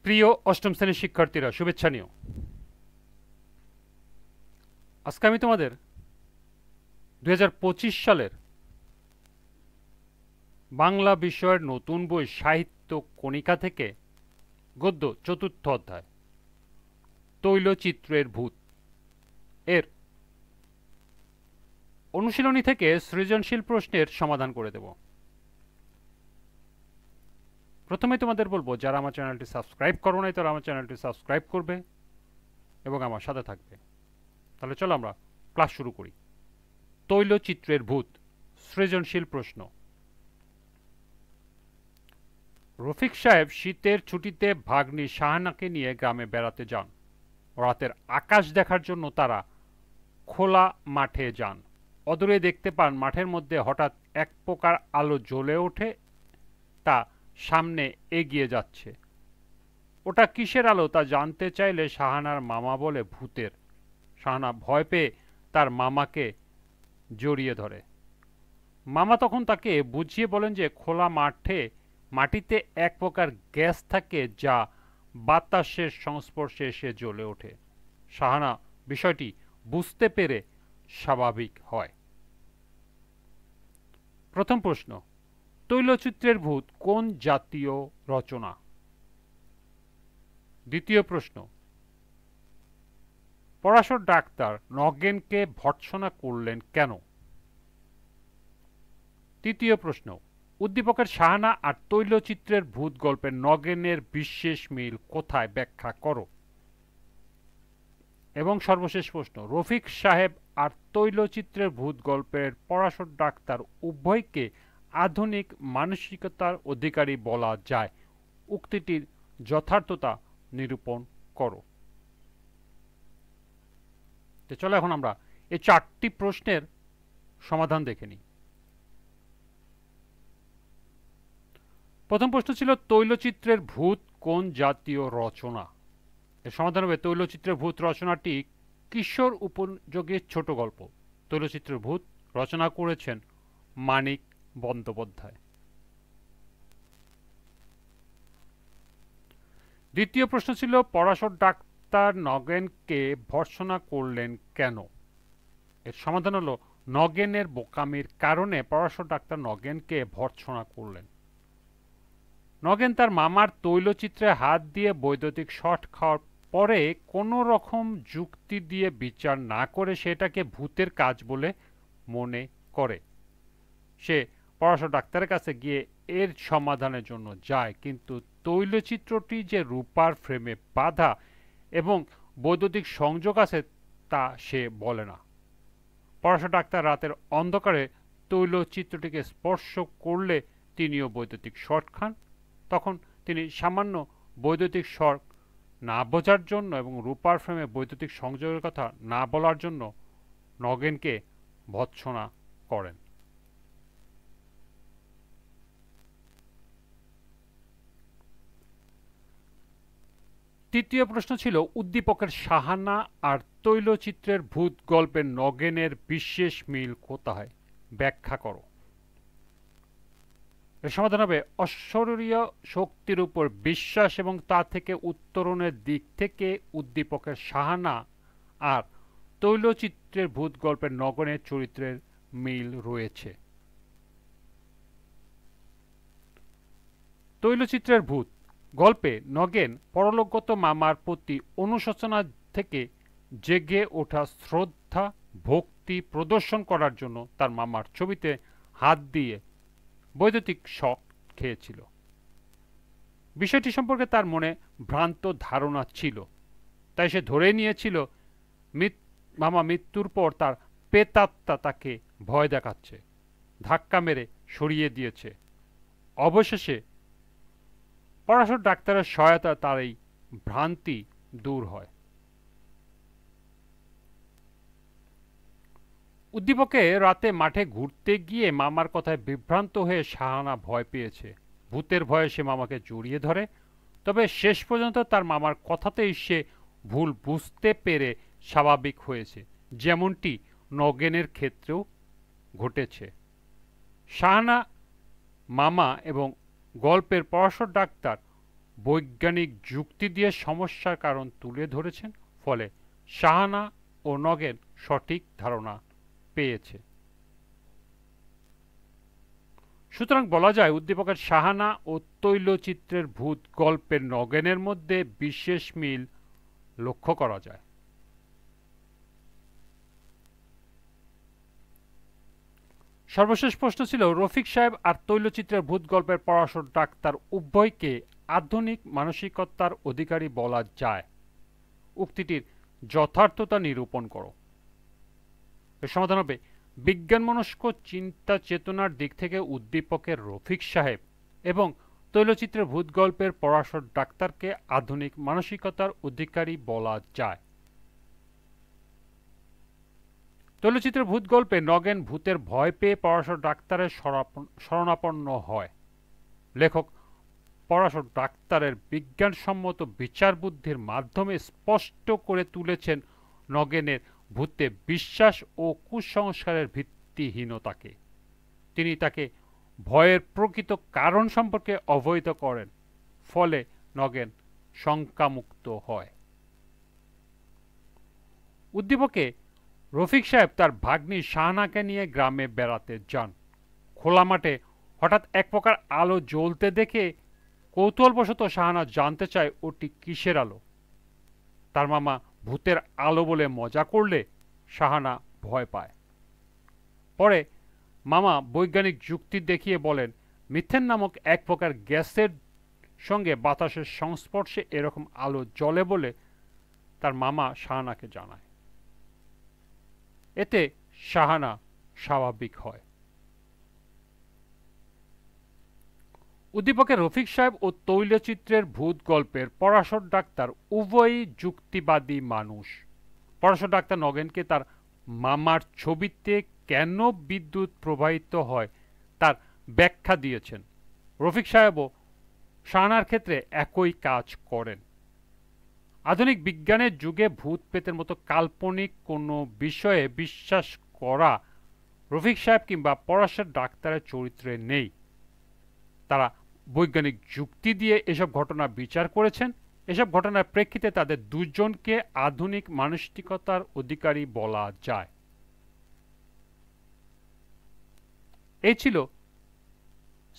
প্রিয় অষ্টম শ্রেণীর শিক্ষার্থীরা, শুভেচ্ছা নিও। আজকে আমি তোমাদের 2025 সালের বাংলা বিষয়ের নতুন বই সাহিত্য কণিকা থেকে গদ্য চতুর্থ অধ্যায় তৈলচিত্রের ভূত এর অনুশীলনী থেকে সৃজনশীল প্রশ্নের সমাধান করে দেব। প্রথমে তোমাদের বলবো, যারা আমার চ্যানেলটি সাবস্ক্রাইব করো নাই তারা আমার চ্যানেলটি সাবস্ক্রাইব করবে এবং আমার সাথে থাকবে। তাহলে চলো আমরা ক্লাস শুরু করি। তৈলচিত্রের ভূত, সৃজনশীল প্রশ্ন। রফিক সাহেব শীতের ছুটিতে ভাগ্নি শাহানাকে নিয়ে গ্রামে বেড়াতে যান। রাতের আকাশ দেখার জন্য তারা খোলা মাঠে যান। অদূরে দেখতে পান মাঠের মধ্যে হঠাৎ এক প্রকার আলো জ্বলে ওঠে, তা সামনে এগিয়ে যাচ্ছে। ওটা কিসের আলো তা জানতে চাইলে শাহানার মামা বলে ভূতের। শাহানা ভয় পেয়ে তার মামাকে জড়িয়ে ধরে। মামা তখন তাকে বুঝিয়ে বলেন যে খোলা মাটিতে এক প্রকার গ্যাস থাকে যা বাতাসের সংস্পর্শে এসে জ্বলে ওঠে। শাহানা বিষয়টি বুঝতে পেরে স্বাভাবিক হয়। প্রথম প্রশ্ন, তৈলচিত্রের ভূত কোন জাতীয় রচনা? দ্বিতীয় প্রশ্ন, পরাশর ডাক্তার নগেনকে ভর্ৎসনা করলেন কেন? তৃতীয় প্রশ্ন, উদ্দীপকের শাহানা আর তৈলচিত্রের ভূত গল্পের নগেনের বিশেষ মিল কোথায় ব্যাখ্যা করো। এবং সর্বশেষ প্রশ্ন, রফিক সাহেব আর তৈলচিত্রের ভূত গল্পের পরাশর ডাক্তার উভয়কে আধুনিক মানসিকতার অধিকারী বলা যায়, উক্তিটির যথার্থতা নিরূপণ করো। চলো এখন আমরা এই চারটি প্রশ্নের সমাধান দেখে নিই। প্রথম প্রশ্ন ছিল তৈলচিত্রের ভূত কোন জাতীয় রচনা? এর সমাধান হবে তৈলচিত্রের ভূত রচনাটি কিশোর উপযোগী ছোট গল্প। তৈলচিত্রের ভূত রচনা করেছেন মানিক বন্দ্যোপাধ্যায়। দ্বিতীয় প্রশ্ন ছিল পরাশর ডাক্তার নগেনকে ভর্ৎসনা করলেন কেন? এর সমাধান হলো নগেনের বোকামির কারণে পরাশর ডাক্তার নগেনকে ভর্ৎসনা করলেন। নগেন তার মামার তৈলচিত্রে হাত দিয়ে বৈদ্যুতিক শট খাওয়ার পরে কোনো রকম যুক্তি দিয়ে বিচার না করে সেটাকে ভূতের কাজ বলে মনে করে। সে পরাশর ডাক্তারের কাছে গিয়ে এর সমাধানের জন্য যায়, কিন্তু তৈলচিত্রটি যে রূপার ফ্রেমে বাঁধা এবং বৈদ্যুতিক সংযোগ আছে তা সে বলে না। পরাশর ডাক্তার রাতের অন্ধকারে তৈলচিত্রটিকে স্পর্শ করলে তিনিও বৈদ্যুতিক শর্ট খান। তখন তিনি সামান্য বৈদ্যুতিক শর্ট না বোঝার জন্য এবং রূপার ফ্রেমে বৈদ্যুতিক সংযোগের কথা না বলার জন্য নগেনকে ভর্ৎসনা করেন। তৃতীয় প্রশ্ন ছিল উদ্দীপকের শাহানা আর তৈলচিত্রের ভূত গল্পের নগেনের বিশেষ মিল কোথায় ব্যাখ্যা করো। এর সমাধান হবে অশরীরীয় শক্তির উপর বিশ্বাস এবং তা থেকে উত্তরণের দিক থেকে উদ্দীপকের শাহানা আর তৈলচিত্রের ভূত গল্পের নগেনের চরিত্রের মিল রয়েছে। তৈলচিত্রের ভূত গল্পে নগেন পরলোকগত মামার প্রতি অনুশোচনা থেকে জেগে ওঠা শ্রদ্ধা ভক্তি প্রদর্শন করার জন্য তার মামার ছবিতে হাত দিয়ে বৈদ্যুতিক শক খেয়েছিল। বিষয়টি সম্পর্কে তার মনে ভ্রান্ত ধারণা ছিল, তাই সে ধরে নিয়েছিল মামা মৃত্যুর পর তার প্রেতাত্মা তাকে ভয় দেখাচ্ছে, ধাক্কা মেরে সরিয়ে দিয়েছে। অবশেষে পরাশর ডাক্তারের সহায়তা তার এই ভ্রান্তি দূর হয়। উদ্দীপকে রাতে মাঠে ঘুরতে গিয়ে মামার কথায় বিভ্রান্ত হয়ে শাহানা ভয় পেয়েছে। ভূতের ভয়ে সে মামাকে জড়িয়ে ধরে, তবে শেষ পর্যন্ত তার মামার কথাতেই সে ভুল বুঝতে পেরে স্বাভাবিক হয়েছে, যেমনটি নগেনের ক্ষেত্রেও ঘটেছে। শাহানা মামা এবং গল্পের পরাশর ডাক্তার বৈজ্ঞানিক যুক্তি দিয়ে সমস্যার কারণ তুলে ধরেছেন, ফলে শাহানা ও নগেন সঠিক ধারণা পেয়েছে। সুতরাং বলা যায় উদ্দীপকের শাহানা ও তৈলচিত্রের ভূত গল্পের নগেনের মধ্যে বিশেষ মিল লক্ষ্য করা যায়। সর্বশেষ প্রশ্ন ছিল, রফিক সাহেব আর তৈলচিত্রের ভূত গল্পের পরাশর ডাক্তার উভয়কে আধুনিক মানসিকতার অধিকারী বলা যায়? উক্তিটির যথার্থতা নিরূপণ করো। এর সমাধান হবে, বিজ্ঞানমনস্ক চিন্তা চেতনার দিক থেকে উদ্দীপকের রফিক সাহেব এবং তৈলচিত্রের ভূত গল্পের পরাশর ডাক্তারকে আধুনিক মানসিকতার অধিকারী বলা যায়। তৈলচিত্রের ভূত গল্পে নগেন ভূতের ভয় পেয়ে পরাশর ডাক্তারের শরণাপন্ন হয়। লেখক পরাশর ডাক্তারের বিজ্ঞানসম্মত বিচার বুদ্ধির মাধ্যমে স্পষ্ট করে তুলেছেন নগেনের ভূতে বিশ্বাস ও কুসংস্কারের ভিত্তিহীনতাকে। তিনি তাকে ভয়ের প্রকৃত কারণ সম্পর্কে অবহিত করেন, ফলে নগেন শঙ্কামুক্ত হয়। উদ্দীপকে রফিক সাহেব তার ভাগ্নি শাহানাকে নিয়ে গ্রামে বেড়াতে যান। খোলা মাঠে হঠাৎ এক প্রকার আলো জ্বলতে দেখে কৌতূহলবশত শাহানা জানতে চায় ওটি কিসের আলো। তার মামা ভূতের আলো বলে মজা করলে শাহানা ভয় পায়। পরে মামা বৈজ্ঞানিক যুক্তি দেখিয়ে বলেন, মিথেন নামক এক প্রকার গ্যাসের সঙ্গে বাতাসের সংস্পর্শে এরকম আলো জ্বলে বলে তার মামা শাহানাকে জানায়। এতে শাহানা স্বাভাবিক হয়। উদ্দীপকে রফিক সাহেব ও তৈলচিত্রের ভূত গল্পের পরাশর ডাক্তার উভয়ই যুক্তিবাদী মানুষ। পরাশর ডাক্তার নগেনকে তার মামার ছবিতে কেন বিদ্যুৎ প্রবাহিত হয় তার ব্যাখ্যা দিয়েছেন। রফিক সাহেবও শাহানার ক্ষেত্রে একই কাজ করেন। আধুনিক বিজ্ঞানের যুগে ভূত প্রেতের মতো কাল্পনিক কোনো বিষয়ে বিশ্বাস করা রফিক সাহেব কিংবা পরাশর ডাক্তারের চরিত্রে নেই। তারা বৈজ্ঞানিক যুক্তি দিয়ে এসব ঘটনা বিচার করেছেন। এসব ঘটনার প্রেক্ষিতে তাদের দুজনকে আধুনিক মানসিকতার অধিকারী বলা যায়। এই ছিল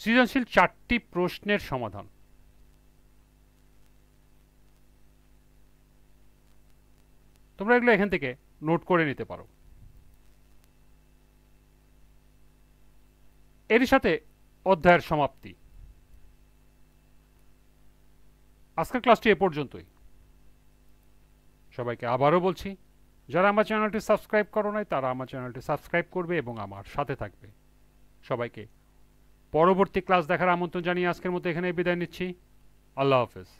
সৃজনশীল 4টি প্রশ্নের সমাধান। তোমরা এগুলো এখান থেকে নোট করে নিতে পারো। এরই সাথে অধ্যায়ের সমাপ্তি। আজকের ক্লাসটি এ পর্যন্তই। সবাইকে আবারও বলছি, যারা আমার চ্যানেলটি সাবস্ক্রাইব করো নাই তারা আমার চ্যানেলটি সাবস্ক্রাইব করবে এবং আমার সাথে থাকবে। সবাইকে পরবর্তী ক্লাস দেখার আমন্ত্রণ জানিয়ে আজকের মতো এখানে বিদায় নিচ্ছি। আল্লাহ হাফেজ।